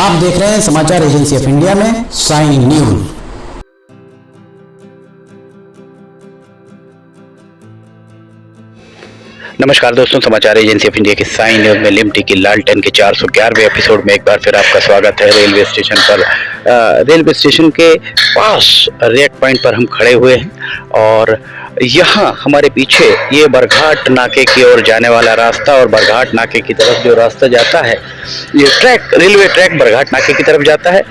आप देख रहे हैं समाचार एजेंसी ऑफ इंडिया में साइन न्यूज। नमस्कार दोस्तों, समाचार एजेंसी ऑफ इंडिया की साइन न्यूज में लिमटी की लालटेन के 411वें एपिसोड में एक बार फिर आपका स्वागत है। रेलवे स्टेशन पर रेलवे स्टेशन के पास रेक पॉइंट पर हम खड़े हुए हैं और यहाँ हमारे पीछे ये बरघाट नाके की ओर जाने वाला रास्ता और बरघाट नाके की तरफ जो रास्ता जाता है, ये ट्रैक रेलवे ट्रैक बरघाट नाके की तरफ जाता है।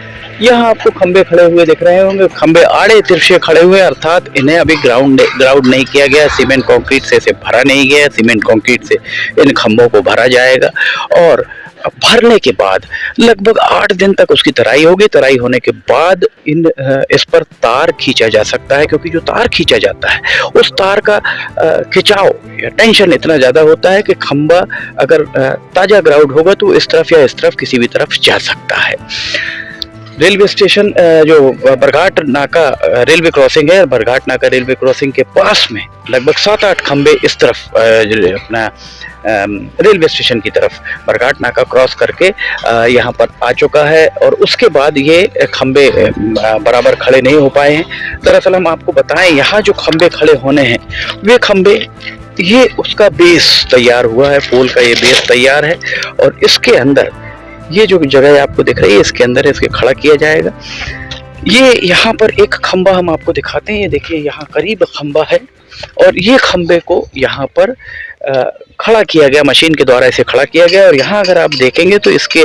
यहाँ आपको खंबे खड़े हुए दिख रहे होंगे, खंबे आड़े तिरछे खड़े हुए, अर्थात इन्हें अभी ग्राउंड नहीं किया गया, सीमेंट कंक्रीट से इसे भरा नहीं गया। सीमेंट कंक्रीट से इन खंभों को भरा जाएगा और भरने के बाद लगभग 8 दिन तक उसकी तराई होगी। तराई होने के बाद इस पर तार खींचा जा सकता है, क्योंकि जो तार खींचा जाता है उस तार का खिंचाव या टेंशन इतना ज्यादा होता है कि खंबा अगर ताजा ग्राउंड होगा तो इस तरफ या इस तरफ किसी भी तरफ जा सकता है। रेलवे स्टेशन जो बरघाट नाका रेलवे क्रॉसिंग है, बरघाट नाका रेलवे क्रॉसिंग के पास में लगभग 7-8 खंबे इस तरफ अपना रेलवे स्टेशन की तरफ बरघाट नाका क्रॉस करके यहाँ पर आ चुका है और उसके बाद ये खंबे बराबर खड़े नहीं हो पाए हैं। दरअसल हम आपको बताएं, यहाँ जो खंबे खड़े होने हैं वे खंबे, ये उसका बेस तैयार हुआ है, पोल का ये बेस तैयार है और इसके अंदर ये जो जगह आपको दिख रही है इसके अंदर इसके खड़ा किया जाएगा। ये यहाँ पर एक खंबा हम आपको दिखाते हैं, ये देखिए यहाँ करीब खंबा है और ये खंबे को यहाँ पर खड़ा किया गया, मशीन के द्वारा इसे खड़ा किया गया और यहाँ अगर आप देखेंगे तो इसके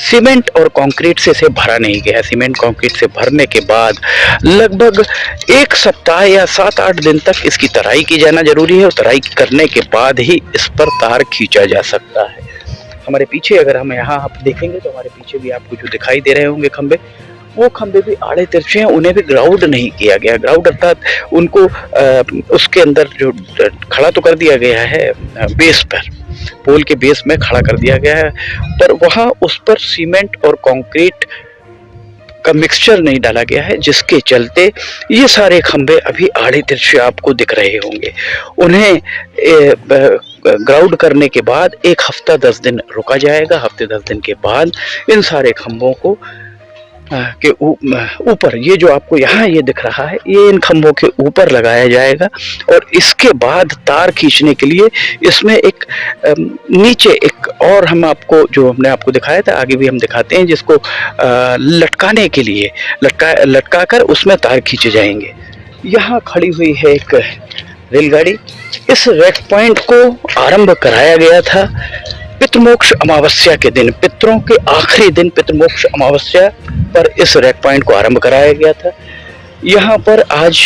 सीमेंट और कंक्रीट से इसे भरा नहीं गया। सीमेंट कंक्रीट से भरने के बाद लगभग 1 सप्ताह या 7-8 दिन तक इसकी तराई की जाना जरूरी है और तराई करने के बाद ही इस पर तार खींचा जा सकता है। हमारे पीछे अगर हम यहाँ आप देखेंगे तो हमारे पीछे भी आपको जो दिखाई दे रहे होंगे खंबे, वो खंबे भी आड़े तिरछे हैं, उन्हें भी ग्राउंड नहीं किया गया। ग्राउंड अर्थात उनको उसके अंदर जो खड़ा तो कर दिया गया है, बेस पर पोल के बेस में खड़ा कर दिया गया है, पर वहाँ उस पर सीमेंट और कंक्रीट का मिक्सचर नहीं डाला गया है, जिसके चलते ये सारे खंबे अभी आड़े तिरछे आपको दिख रहे होंगे। उन्हें ग्राउंड करने के बाद 1 हफ्ता 10 दिन रुका जाएगा। हफ्ते 10 दिन के बाद इन सारे खंभों को के ऊपर, ये जो आपको यहाँ ये दिख रहा है, ये इन खंभों के ऊपर लगाया जाएगा और इसके बाद तार खींचने के लिए इसमें एक नीचे एक और हम आपको जो हमने आपको दिखाया था, आगे भी हम दिखाते हैं, जिसको लटकाने के लिए लटका कर उसमें तार खींचे जाएंगे। यहाँ खड़ी हुई है एक रेलगाड़ी। इस रेक पॉइंट को आरंभ कराया गया था पितृमोक्ष अमावस्या के दिन, पितरों के आखिरी दिन पितृमोक्ष अमावस्या पर इस रेक पॉइंट को आरंभ कराया गया था। यहाँ पर आज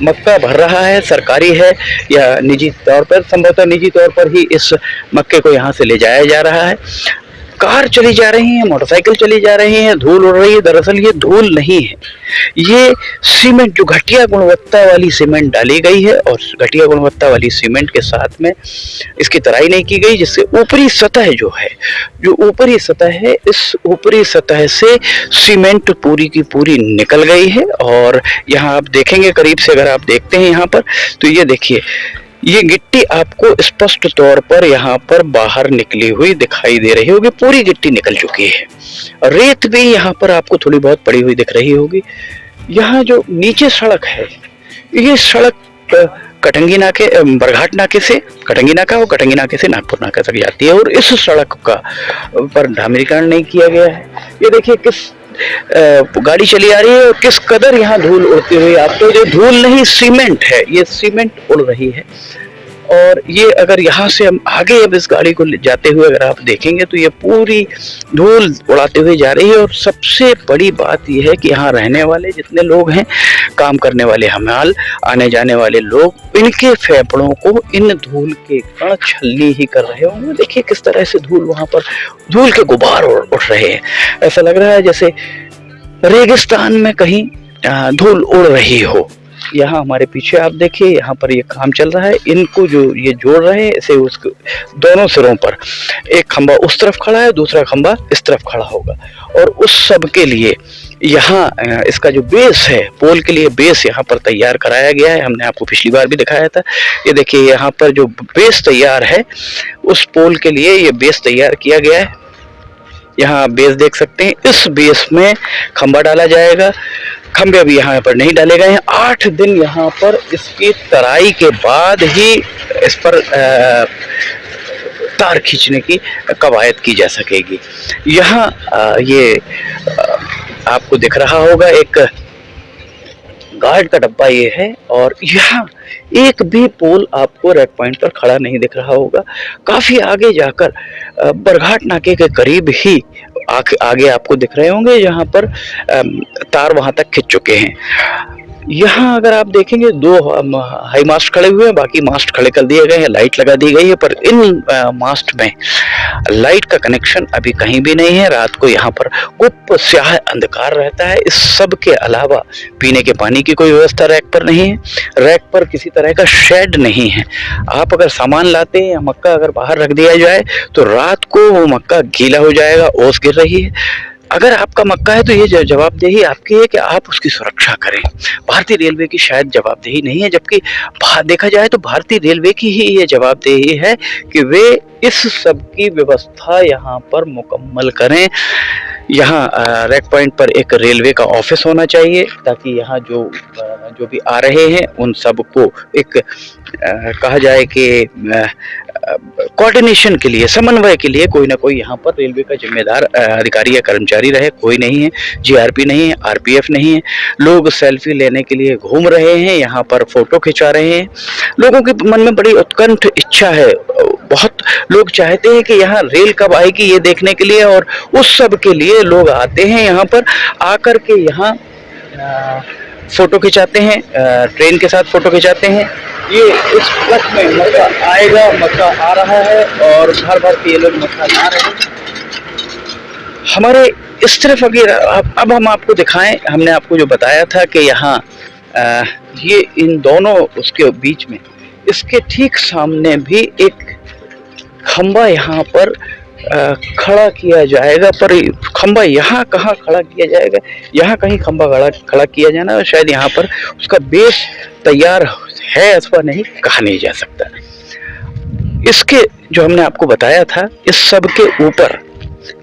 मक्का भर रहा है, सरकारी है या निजी तौर पर, संभवतः निजी तौर पर ही इस मक्के को यहाँ से ले जाया जा रहा है। कार चली जा रही है, मोटरसाइकिल चली जा रही है, धूल उड़ रही है। दरअसल ये धूल नहीं है, ये सीमेंट, जो घटिया गुणवत्ता वाली सीमेंट डाली गई है और घटिया गुणवत्ता वाली सीमेंट के साथ में इसकी तराई नहीं की गई, जिससे ऊपरी सतह जो है, जो ऊपरी सतह है, इस ऊपरी सतह से सीमेंट पूरी की पूरी निकल गई है। और यहाँ आप देखेंगे करीब से, अगर आप देखते हैं यहाँ पर, तो ये देखिए, ये गिट्टी आपको स्पष्ट तौर पर यहाँ पर बाहर निकली हुई दिखाई दे रही होगी, पूरी गिट्टी निकल चुकी है। रेत भी यहाँ पर आपको थोड़ी बहुत पड़ी हुई दिख रही होगी। यहाँ जो नीचे सड़क है, ये सड़क कटंगी नाके, बरघाट नाके से कटंगी नाका और कटंगी नाके से नागपुर नाका तक जाती है और इस सड़क का पर डामरीकरण नहीं किया गया है। ये देखिए किस गाड़ी चली आ रही है और किस कदर यहाँ धूल उड़ती हुई, आपको जो धूल नहीं सीमेंट है, ये सीमेंट उड़ रही है। और ये अगर यहाँ से हम आगे अब इस गाड़ी को जाते हुए अगर आप देखेंगे तो ये पूरी धूल उड़ाते हुए जा रही है। और सबसे बड़ी बात यह है कि यहाँ रहने वाले जितने लोग हैं, काम करने वाले हमाल, आने जाने वाले लोग, इनके फेफड़ों को इन धूल के कण छलनी ही कर रहे होंगे। देखिए किस तरह से धूल, वहां पर धूल के गुबार उठ रहे हैं। ऐसा लग रहा है जैसे रेगिस्तान में कहीं धूल उड़ रही हो। यहाँ हमारे पीछे आप देखिए, यहाँ पर ये काम चल रहा है, इनको जो ये जोड़ रहे हैं, इसे उसके दोनों सिरों पर एक खंबा उस तरफ खड़ा है, दूसरा खंबा इस तरफ खड़ा होगा और उस सब के लिए यहाँ इसका जो बेस है, पोल के लिए बेस यहाँ पर तैयार कराया गया है। हमने आपको पिछली बार भी दिखाया था। ये देखिए यहाँ पर जो बेस तैयार है, उस पोल के लिए ये बेस तैयार किया गया है। यहाँ बेस देख सकते हैं। इस बेस में खंबा डाला जाएगा। खंबे अभी यहाँ पर नहीं डाले गए हैं। 8 दिन यहाँ पर इसकी तराई के बाद ही इस पर तार खींचने की कवायद की जा सकेगी। यहाँ ये आपको दिख रहा होगा एक गार्ड का डब्बा ये है, और यहाँ एक भी पोल आपको रेड पॉइंट पर खड़ा नहीं दिख रहा होगा। काफी आगे जाकर बरघाट नाके के करीब ही आगे आपको दिख रहे होंगे, जहाँ पर तार वहां तक खिंच चुके हैं। यहाँ अगर आप देखेंगे 2 हाई मास्ट खड़े हुए हैं, बाकी मास्ट खड़े कर दिए गए हैं, लाइट लगा दी गई है, पर इन मास्ट में लाइट का कनेक्शन अभी कहीं भी नहीं है। रात को यहाँ पर गुप्त स्याह अंधकार रहता है। इस सब के अलावा पीने के पानी की कोई व्यवस्था रैक पर नहीं है। रैक पर किसी तरह का शेड नहीं है। आप अगर सामान लाते हैं या मक्का अगर बाहर रख दिया जाए तो रात को वो मक्का गीला हो जाएगा, ओस गिर रही है। अगर आपका मक्का है तो ये जवाबदेही आपकी है कि आप उसकी सुरक्षा करें। भारतीय रेलवे की शायद जवाबदेही नहीं है, जबकि देखा जाए तो भारतीय रेलवे की ही ये जवाबदेही है कि वे इस सब की व्यवस्था यहाँ पर मुकम्मल करें। यहाँ रेक पॉइंट पर एक रेलवे का ऑफिस होना चाहिए, ताकि यहाँ जो भी आ रहे हैं उन सब को एक कहा जाए कि कोऑर्डिनेशन के लिए, समन्वय के लिए कोई ना कोई यहाँ पर रेलवे का जिम्मेदार अधिकारी या कर्मचारी रहे। कोई नहीं है, जीआरपी नहीं है, आरपीएफ नहीं है। लोग सेल्फी लेने के लिए घूम रहे हैं, यहाँ पर फोटो खिंचा रहे हैं। लोगों के मन में बड़ी उत्कंठ इच्छा है। बहुत लोग चाहते हैं कि यहाँ रेल कब आएगी ये देखने के लिए, और उस सब के लिए लोग आते हैं यहाँ पर। आकर के यहाँ फोटो खिंचाते हैं, ट्रेन के साथ फोटो खिंचाते हैं। ये इस ट्रक में मक्का आएगा, मक्का आ रहा है, और भर भर के ये लोग मक्का ला रहे हैं। हमारे इस तरफ अगर अब हम आपको दिखाएं, हमने आपको जो बताया था कि यहाँ ये इन दोनों उसके बीच में, इसके ठीक सामने भी एक खंबा यहाँ पर खड़ा किया जाएगा। पर खंबा यहाँ कहाँ खड़ा किया जाएगा, यहाँ कहीं खंबा खड़ा किया जाना है। शायद यहाँ पर उसका बेस तैयार है अथवा नहीं, कहा नहीं जा सकता। इसके जो हमने आपको बताया था, इस सब के ऊपर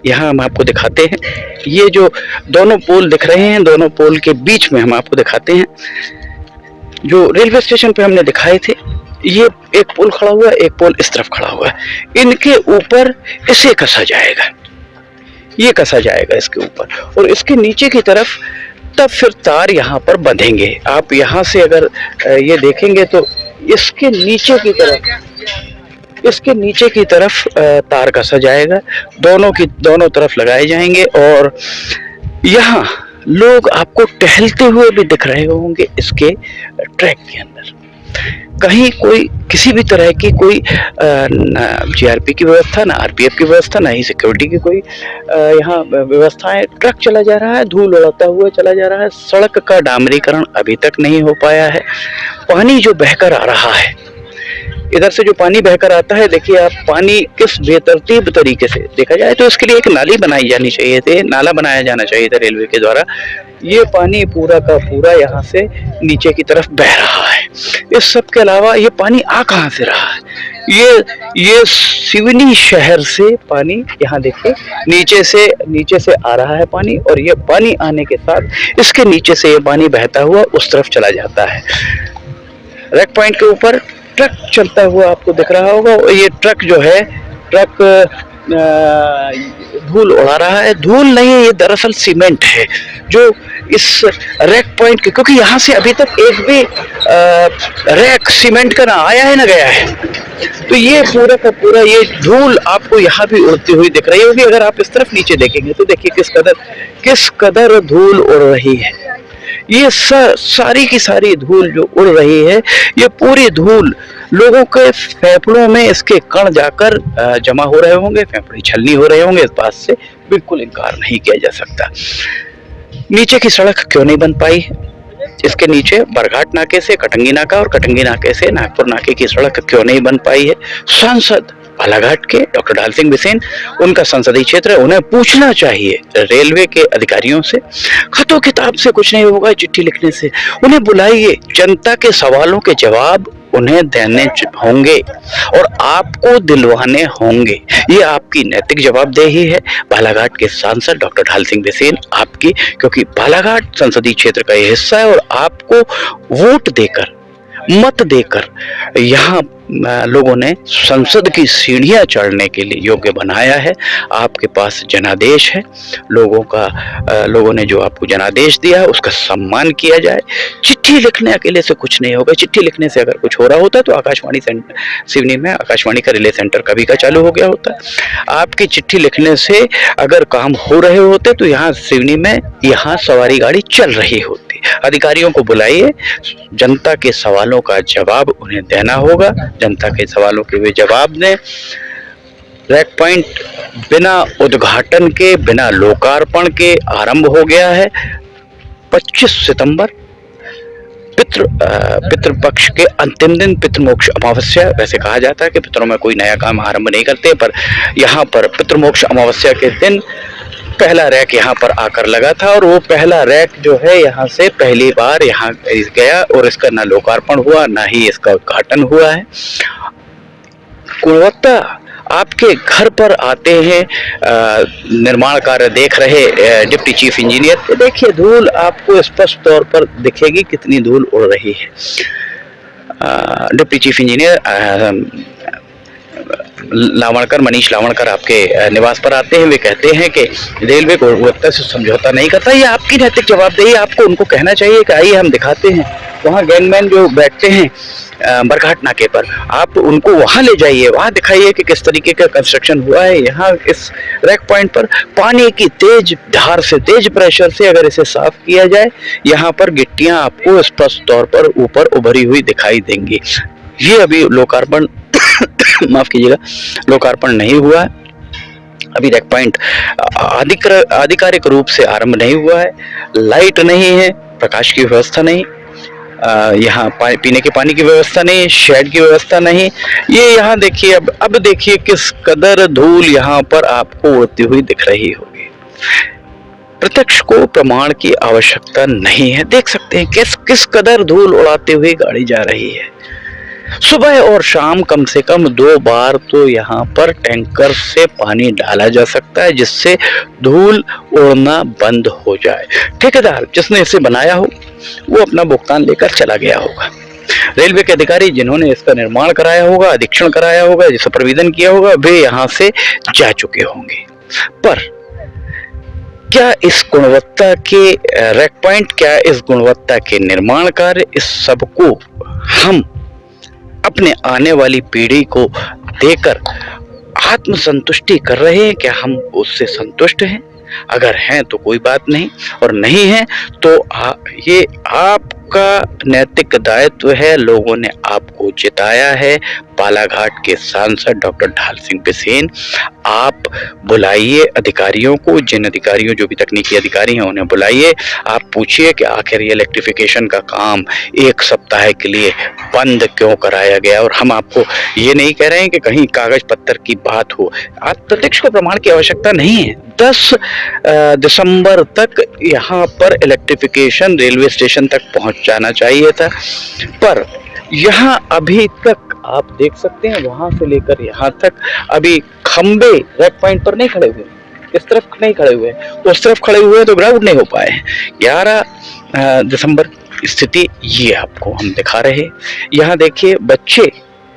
यहाँ हम आपको दिखाते हैं। ये जो दोनों पोल दिख रहे हैं, दोनों पोल के बीच में हम आपको दिखाते हैं जो रेलवे स्टेशन पे हमने दिखाए थे। ये एक पोल खड़ा हुआ है, एक पोल इस तरफ खड़ा हुआ है। इनके ऊपर इसे कसा जाएगा, ये कसा जाएगा इसके ऊपर, और इसके नीचे की तरफ तब फिर तार यहाँ पर बंधेंगे। आप यहाँ से अगर ये देखेंगे तो इसके नीचे की तरफ तार कसा जाएगा, दोनों तरफ लगाए जाएंगे। और यहाँ लोग आपको टहलते हुए भी दिख रहे होंगे इसके ट्रैक के अंदर। कहीं कोई किसी भी तरह की कोई जीआरपी की व्यवस्था, ना आरपीएफ की व्यवस्था, ना ही सिक्योरिटी की कोई यहाँ व्यवस्थाएं। ट्रक चला जा रहा है, धूल उड़ाता हुआ चला जा रहा है। सड़क का डामरीकरण अभी तक नहीं हो पाया है। पानी जो बहकर आ रहा है, इधर से जो पानी बहकर आता है, देखिए आप, पानी किस बेतरतीब तरीके से, देखा जाए तो इसके लिए एक नाली बनाई जानी चाहिए थी, नाला बनाया जाना चाहिए था रेलवे के द्वारा। ये पानी पूरा का पूरा यहाँ से नीचे की तरफ बह रहा है। इस सब के अलावा ये पानी आ कहाँ से रहा है? ये सिवनी शहर से पानी, यहाँ देखिए नीचे से आ रहा है पानी, और ये पानी आने के साथ इसके नीचे से ये पानी बहता हुआ उस तरफ चला जाता है। रेक पॉइंट के ऊपर ट्रक चलता हुआ आपको दिख रहा होगा। ये ट्रक जो है, ट्रक धूल उड़ा रहा है। धूल नहीं है, ये दरअसल सीमेंट है जो इस रैक पॉइंट के, क्योंकि यहाँ से अभी तक एक भी रैक सीमेंट का ना आया है ना गया है, तो ये पूरा का पूरा ये धूल आपको यहाँ भी उड़ती हुई दिख रही होगी। अगर आप इस तरफ नीचे देखेंगे तो देखिए किस कदर धूल उड़ रही है। ये सारी की सारी धूल जो उड़ रही है, ये पूरी धूल लोगों के फेफड़ों में इसके कण जाकर जमा हो रहे होंगे, फेफड़े छलनी हो रहे होंगे। इस बात से बिल्कुल इनकार नहीं किया जा सकता। नीचे की सड़क क्यों नहीं बन पाई है? इसके नीचे बरघाट नाके से कटंगी नाका और कटंगी नाके से नागपुर नाके की सड़क क्यों नहीं बन पाई है? सांसद बालाघाट के डॉक्टर ढाल सिंह बिसेन, उनका संसदीय क्षेत्र है, उन्हें पूछना चाहिए रेलवे के अधिकारियों से। खतों किताब से कुछ नहीं होगा, चिट्ठी लिखने से। उन्हें बुलाइए, जनता के सवालों के जवाब उन्हें देने होंगे और आपको दिलवाने होंगे। ये आपकी नैतिक जवाबदेही है बालाघाट के सांसद डॉक्टर ढाल सिंह बिसेन आपकी, क्योंकि बालाघाट संसदीय क्षेत्र का ये हिस्सा है और आपको वोट देकर, मत देकर यहाँ लोगों ने संसद की सीढ़ियां चढ़ने के लिए योग्य बनाया है। आपके पास जनादेश है, लोगों ने जो आपको जनादेश दिया है उसका सम्मान किया जाए। चिट्ठी लिखने अकेले से कुछ नहीं होगा। चिट्ठी लिखने से अगर कुछ हो रहा होता तो आकाशवाणी सिवनी में आकाशवाणी का रिले सेंटर कभी का चालू हो गया होता। आपकी चिट्ठी लिखने से अगर काम हो रहे होते तो यहाँ सिवनी में यहाँ सवारी गाड़ी चल रही होती। अधिकारियों को बुलाइए, जनता के सवालों का जवाब उन्हें देना होगा। जनता के सवालों के वे जवाब दें। रैक पॉइंट बिना उद्घाटन के, बिना लोकार्पण के आरंभ हो गया है। 25 सितंबर पितृपक्ष के अंतिम दिन, पितृमोक्ष अमावस्या। वैसे कहा जाता है कि पितरों में कोई नया काम आरंभ नहीं करते, पर यहाँ पर पितृमोक्ष अमावस्या के दिन पहला रैक यहाँ पर आकर लगा था और वो पहला रैक जो है यहाँ से पहली बार यहाँ गया और इसका ना लोकार्पण हुआ, ना ही इसका उद्घाटन हुआ है। गुणवत्ता आपके घर पर आते हैं निर्माण कार्य देख रहे डिप्टी चीफ इंजीनियर, देखिए धूल आपको स्पष्ट तौर पर दिखेगी, कितनी धूल उड़ रही है। डिप्टी चीफ इंजीनियर लावणकर, मनीष लावणकर आपके निवास पर आते हैं। वे कहते हैं कि रेलवे गुणवत्ता से समझौता नहीं करता। ये आपकी नैतिक जवाबदेही, आपको उनको कहना चाहिए कि आइए हम दिखाते हैं। वहाँ गैंगमैन जो बैठते हैं बरघाट नाके पर, आप उनको वहाँ ले जाइए, वहाँ दिखाइए कि किस तरीके का कंस्ट्रक्शन हुआ है। यहाँ इस रैक पॉइंट पर पानी की तेज धार से, तेज प्रेशर से अगर इसे साफ किया जाए, यहाँ पर गिट्टियाँ आपको स्पष्ट तौर पर ऊपर उभरी हुई दिखाई देंगी। ये अभी लोकार्पण माफ कीजिएगा, लोकार्पण नहीं हुआ है। अभी रैक पॉइंट आधिकारिक रूप से आरंभ नहीं हुआ है। लाइट नहीं है, प्रकाश की व्यवस्था नहीं, यहाँ पीने के पानी की व्यवस्था नहीं, शेड की व्यवस्था नहीं। ये यहाँ देखिए, अब देखिए किस कदर धूल यहाँ पर आपको उड़ती हुई दिख रही होगी। प्रत्यक्ष को प्रमाण की आवश्यकता नहीं है, देख सकते हैं किस कदर धूल उड़ाते हुए गाड़ी जा रही है। सुबह और शाम कम से कम 2 बार तो यहाँ पर टैंकर से पानी डाला जा सकता है, जिससे धूल उड़ना बंद हो जाए। ठेकेदार जिसने इसे बनाया हो वो अपना भुगतान लेकर चला गया होगा। रेलवे के अधिकारी जिन्होंने इसका निर्माण कराया होगा, अधीक्षण कराया होगा, सुपरविजन किया होगा, वे यहाँ से जा चुके होंगे। पर क्या इस गुणवत्ता के रैक पॉइंट, क्या इस गुणवत्ता के निर्माण कार्य, इस सबको हम अपने आने वाली पीढ़ी को देकर आत्मसंतुष्टि कर रहे हैं? क्या हम उससे संतुष्ट हैं? अगर हैं तो कोई बात नहीं, और नहीं है तो ये आपका नैतिक दायित्व है। लोगों ने आपको जिताया है। बालाघाट के सांसद डॉक्टर ढाल सिंह बिसेन, आप बुलाइए अधिकारियों को, जिन अधिकारियों जो भी तकनीकी अधिकारी हैं उन्हें बुलाइए। आप पूछिए कि आखिर ये इलेक्ट्रिफिकेशन का काम 1 सप्ताह के लिए बंद क्यों कराया गया। और हम आपको ये नहीं कह रहे हैं कि कहीं कागज पत्थर की बात हो, आप प्रत्यक्ष को प्रमाण की आवश्यकता नहीं है। 10 दिसंबर तक यहाँ पर इलेक्ट्रिफिकेशन रेलवे स्टेशन तक पहुँच जाना चाहिए था, पर यहाँ अभी तक आप देख सकते हैं वहां से लेकर यहाँ तक अभी खंबे रैक पॉइंट पर नहीं खड़े हुए, इस तरफ नहीं खड़े हुए, उस तरफ खड़े हुए तो ग्राउंड नहीं हो पाए हैं। 11 दिसंबर स्थिति ये आपको हम दिखा रहे हैं। यहाँ देखिए बच्चे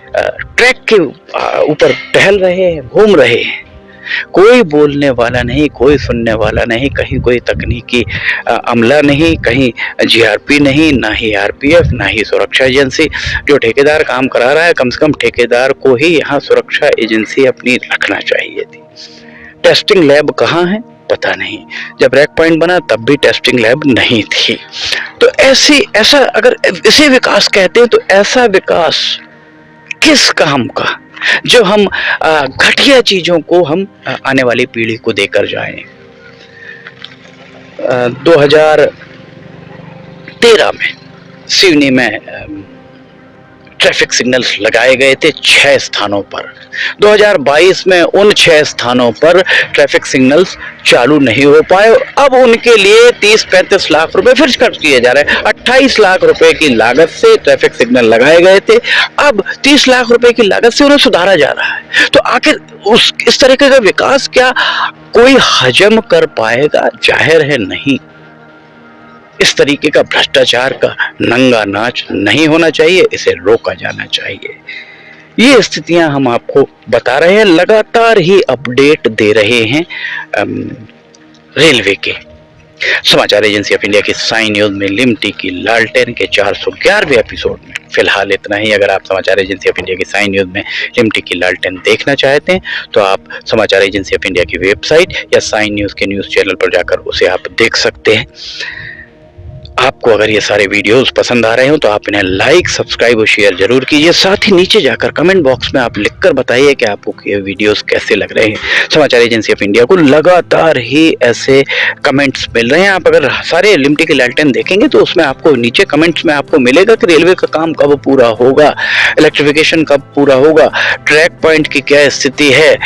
ट्रैक के ऊपर टहल रहे हैं, घूम रहे हैं, कोई बोलने वाला नहीं, कोई सुनने वाला नहीं, कहीं कोई तकनीकी अमला नहीं, कहीं जीआरपी नहीं, ना ही आरपीएफ, ना ही सुरक्षा एजेंसी। जो ठेकेदार काम करा रहा है, कम से कम ठेकेदार को ही यहाँ सुरक्षा एजेंसी अपनी रखना चाहिए थी। टेस्टिंग लैब कहाँ है पता नहीं, जब रैक पॉइंट बना तब भी टेस्टिंग लैब नहीं थी। तो ऐसा अगर इसे विकास कहते हैं तो ऐसा विकास किस काम का, जो हम घटिया चीजों को हम आने वाली पीढ़ी को देकर जाएं। 2013 में सिवनी में ट्रैफिक सिग्नल्स लगाए गए थे 6 स्थानों पर। 2022 में उन 6 स्थानों पर ट्रैफिक सिग्नल्स चालू नहीं हो पाए। अब उनके लिए 30-35 लाख रुपए फिर खर्च किए जा रहे हैं। 28 लाख रुपए की लागत से ट्रैफिक सिग्नल लगाए गए थे, अब 30 लाख रुपए की लागत से उन्हें सुधारा जा रहा है। तो आखिर इस तरीके का विकास क्या कोई हजम कर पाएगा? जाहिर है नहीं। इस तरीके का भ्रष्टाचार का नंगा नाच नहीं होना चाहिए, इसे रोका जाना चाहिए। ये स्थितियां हम आपको बता रहे हैं, लगातार ही अपडेट दे रहे हैं रेलवे के। समाचार एजेंसी ऑफ इंडिया की साइन न्यूज में लिमटी की लालटेन के 411वें एपिसोड में फिलहाल इतना ही। अगर आप समाचार एजेंसी ऑफ इंडिया की साइन न्यूज में लिमटी की लालटेन देखना चाहते हैं तो आप समाचार एजेंसी ऑफ इंडिया की वेबसाइट या साइन न्यूज के न्यूज चैनल पर जाकर उसे आप देख सकते हैं। आपको अगर ये सारे वीडियोस पसंद आ रहे हो तो आप इन्हें लाइक, सब्सक्राइब और शेयर जरूर कीजिए। साथ ही नीचे जाकर कमेंट बॉक्स में आप लिखकर बताइए कि आपको ये वीडियोस कैसे लग रहे हैं। समाचार एजेंसी ऑफ इंडिया को लगातार ही ऐसे कमेंट्स मिल रहे हैं। आप अगर सारे लिमटी की लालटेन देखेंगे तो उसमें आपको नीचे कमेंट्स में आपको मिलेगा कि रेलवे का काम कब पूरा होगा, इलेक्ट्रिफिकेशन कब पूरा होगा, ट्रैक पॉइंट की क्या स्थिति है,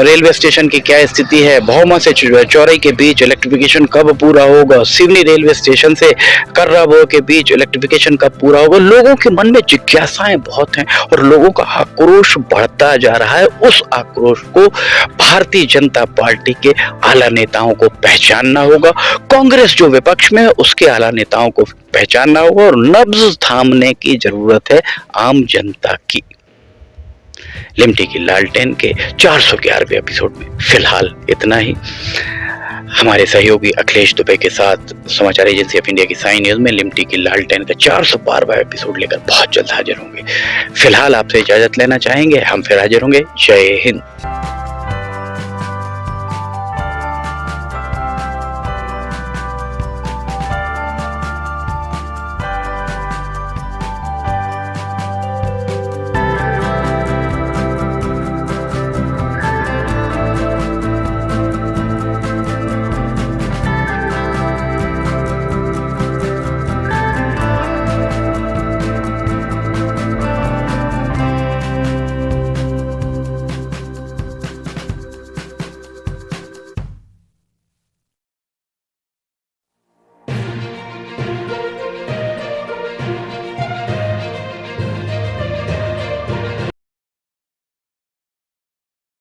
रेलवे स्टेशन की क्या स्थिति है, भौमा से चौरई के बीच इलेक्ट्रिफिकेशन कब पूरा होगा, सिवनी रेलवे स्टेशन से कर्राबोर के बीच इलेक्ट्रिफिकेशन कब पूरा होगा। लोगों के मन में जिज्ञासाएं बहुत हैं और लोगों का आक्रोश बढ़ता जा रहा है। उस आक्रोश को भारतीय जनता पार्टी के आला नेताओं को पहचानना होगा। कांग्रेस जो विपक्ष में है उसके आला नेताओं को पहचानना होगा और नब्ज थामने की जरूरत है आम जनता की। लिमटी की लालटेन के 411वें एपिसोड में फिलहाल इतना ही। हमारे सहयोगी अखिलेश दुबे के साथ समाचार एजेंसी ऑफ इंडिया की साइन न्यूज में लिमटी की लालटेन का 412वां एपिसोड लेकर बहुत जल्द हाजिर होंगे। फिलहाल आपसे इजाजत लेना चाहेंगे, हम फिर हाजिर होंगे। जय हिंद।